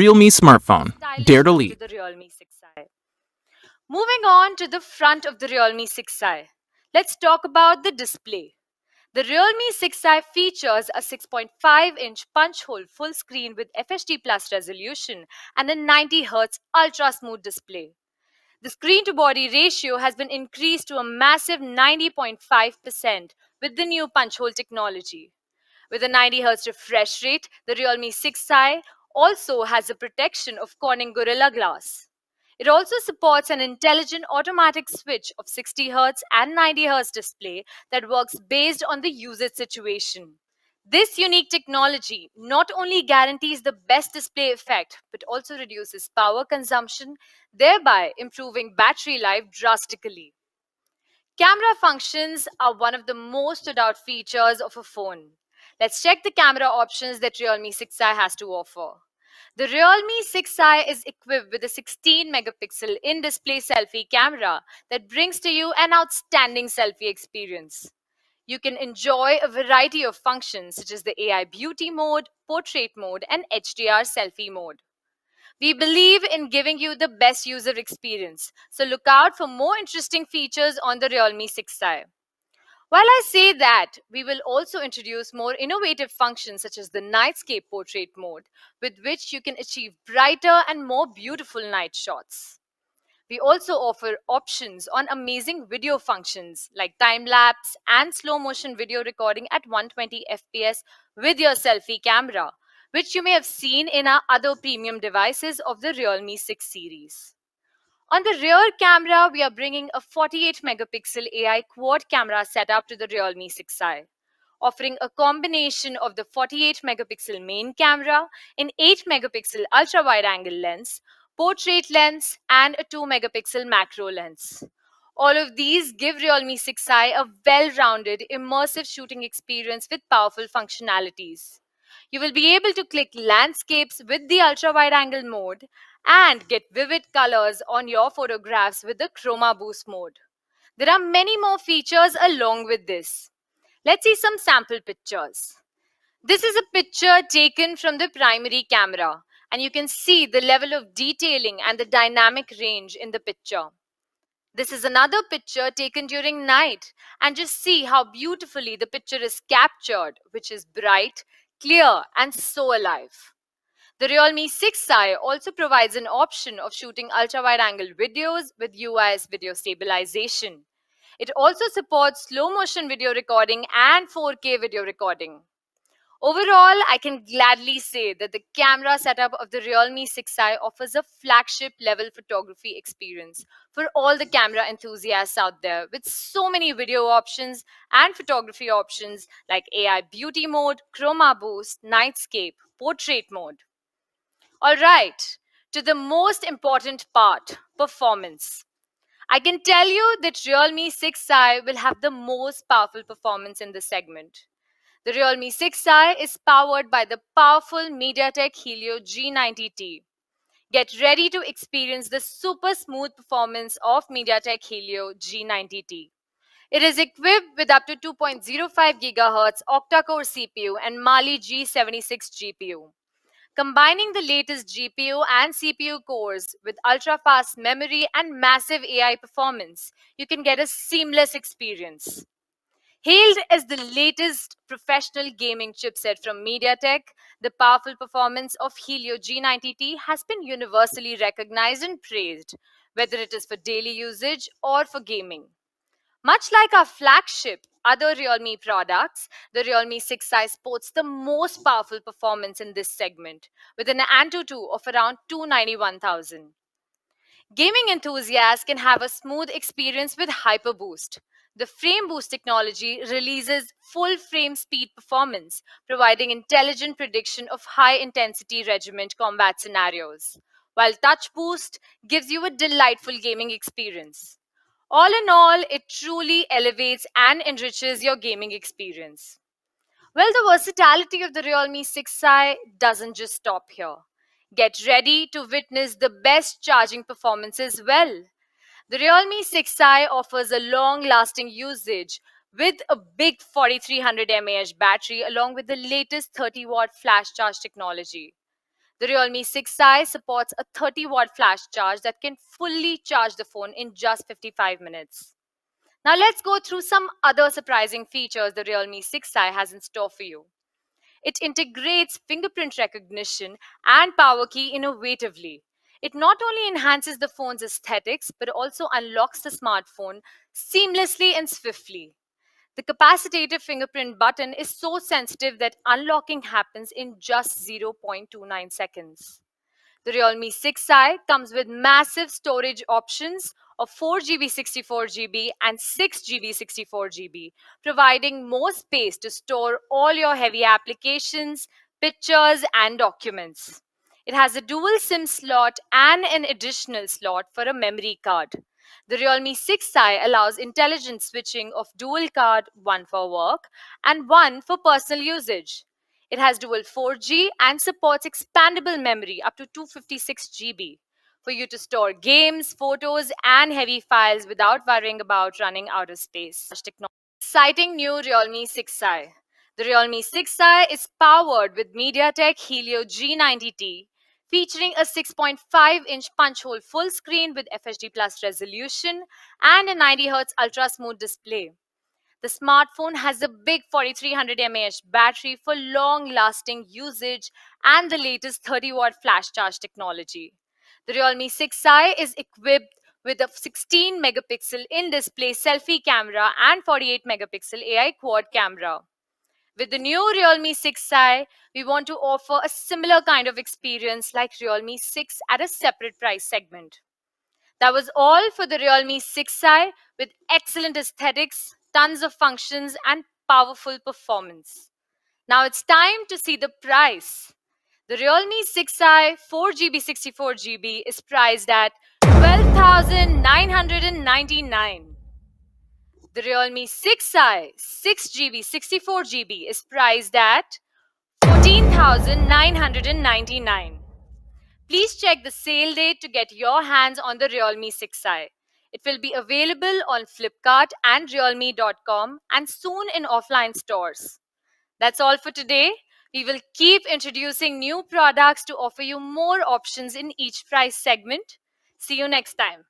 Realme smartphone. Stylish Dare to look lead. to the Realme 6i. Moving on to the front of the Realme 6i, let's talk about the display. The Realme 6i features a 6.5-inch punch-hole full screen with FHD plus resolution and a 90 Hz ultra-smooth display. The screen-to-body ratio has been increased to a massive 90.5% with the new punch-hole technology. With a 90 Hz refresh rate, the Realme 6i also has the protection of Corning Gorilla Glass. It also supports an intelligent automatic switch of 60 Hz and 90 Hz display that works based on the usage situation. This unique technology not only guarantees the best display effect but also reduces power consumption, thereby improving battery life drastically. Camera functions are one of the most stood out features of a phone. Let's check the camera options that Realme 6i has to offer. The Realme 6i is equipped with a 16 megapixel in display selfie camera that brings to you an outstanding selfie experience. You can enjoy a variety of functions such as the AI beauty mode, portrait mode, and HDR selfie mode. We believe in giving you the best user experience, so look out for more interesting features on the Realme 6i. While I say that, we will also introduce more innovative functions such as the Nightscape portrait mode, with which you can achieve brighter and more beautiful night shots. We also offer options on amazing video functions like time lapse and slow motion video recording at 120 FPS with your selfie camera, which you may have seen in our other premium devices of the Realme 6 series. On the rear camera, we are bringing a 48 megapixel AI quad camera setup to the Realme 6i, offering a combination of the 48 megapixel main camera, an 8 megapixel ultra wide angle lens, portrait lens, and a 2 megapixel macro lens. All of these give Realme 6i a well rounded, immersive shooting experience with powerful functionalities. You will be able to click landscapes with the ultra wide angle mode and get vivid colors on your photographs with the Chroma Boost mode. There are many more features along with this. Let's see some sample pictures. This is a picture taken from the primary camera, and you can see the level of detailing and the dynamic range in the picture. This is another picture taken during night, and just see how beautifully the picture is captured, which is bright, clear, and so alive. The Realme 6i also provides an option of shooting ultra-wide angle videos with UIS video stabilization. It also supports slow motion video recording and 4K video recording. Overall, I can gladly say that the camera setup of the Realme 6i offers a flagship level photography experience for all the camera enthusiasts out there, with so many video options and photography options like AI beauty mode, Chroma Boost, Nightscape, portrait mode. All right, to the most important part, performance. I can tell you that Realme 6i will have the most powerful performance in this segment. The Realme 6i is powered by the powerful MediaTek Helio G90T. Get ready to experience the super smooth performance of MediaTek Helio G90T. It is equipped with up to 2.05 GHz octa-core CPU and Mali G76 GPU. Combining the latest GPU and CPU cores with ultra fast memory and massive AI performance, you can get a seamless experience. Hailed as the latest professional gaming chipset from MediaTek, the powerful performance of Helio G90T has been universally recognized and praised, whether it is for daily usage or for gaming. Much like our flagship other Realme products, the Realme 6i sports the most powerful performance in this segment, with an Antutu of around 291,000. Gaming enthusiasts can have a smooth experience with HyperBoost. The Frame Boost technology releases full frame speed performance, providing intelligent prediction of high intensity regiment combat scenarios, while Touch Boost gives you a delightful gaming experience. All in all, it truly elevates and enriches your gaming experience. Well, the versatility of the Realme 6i doesn't just stop here. Get ready to witness the best charging performance as well. The Realme 6i offers a long lasting usage with a big 4300 mAh battery along with the latest 30-watt flash charge technology. The Realme 6i supports a 30-watt flash charge that can fully charge the phone in just 55 minutes. Now let's go through some other surprising features the Realme 6i has in store for you. It integrates fingerprint recognition and power key innovatively. It not only enhances the phone's aesthetics but also unlocks the smartphone seamlessly and swiftly. The capacitive fingerprint button is so sensitive that unlocking happens in just 0.29 seconds. The Realme 6i comes with massive storage options of 4GB 64GB and 6GB 64GB, providing more space to store all your heavy applications, pictures, and documents. It has a dual SIM slot and an additional slot for a memory card. The Realme 6i allows intelligent switching of dual card, one for work and one for personal usage. It has dual 4G and supports expandable memory up to 256GB for you to store games, photos, and heavy files without worrying about running out of space. Exciting new Realme 6i. The Realme 6i is powered with MediaTek Helio G90T, featuring a 6.5-inch punch-hole full screen with FHD Plus resolution and a 90Hz ultra-smooth display. The smartphone has a big 4300 mAh battery for long-lasting usage and the latest 30-watt flash charge technology. The Realme 6i is equipped with a 16 megapixel in-display selfie camera and 48 megapixel AI quad camera. With the new Realme 6i, we want to offer a similar kind of experience like Realme 6 at a separate price segment. That was all for the Realme 6i with excellent aesthetics, tons of functions, and powerful performance. Now it's time to see the price. The Realme 6i 4GB 64GB is priced at 12,999. The Realme 6i 6GB 64GB is priced at 14,999. Please check the sale date to get your hands on the Realme 6i. It will be available on Flipkart and realme.com and soon in offline stores. That's all for today. We will keep introducing new products to offer you more options in each price segment. See you next time.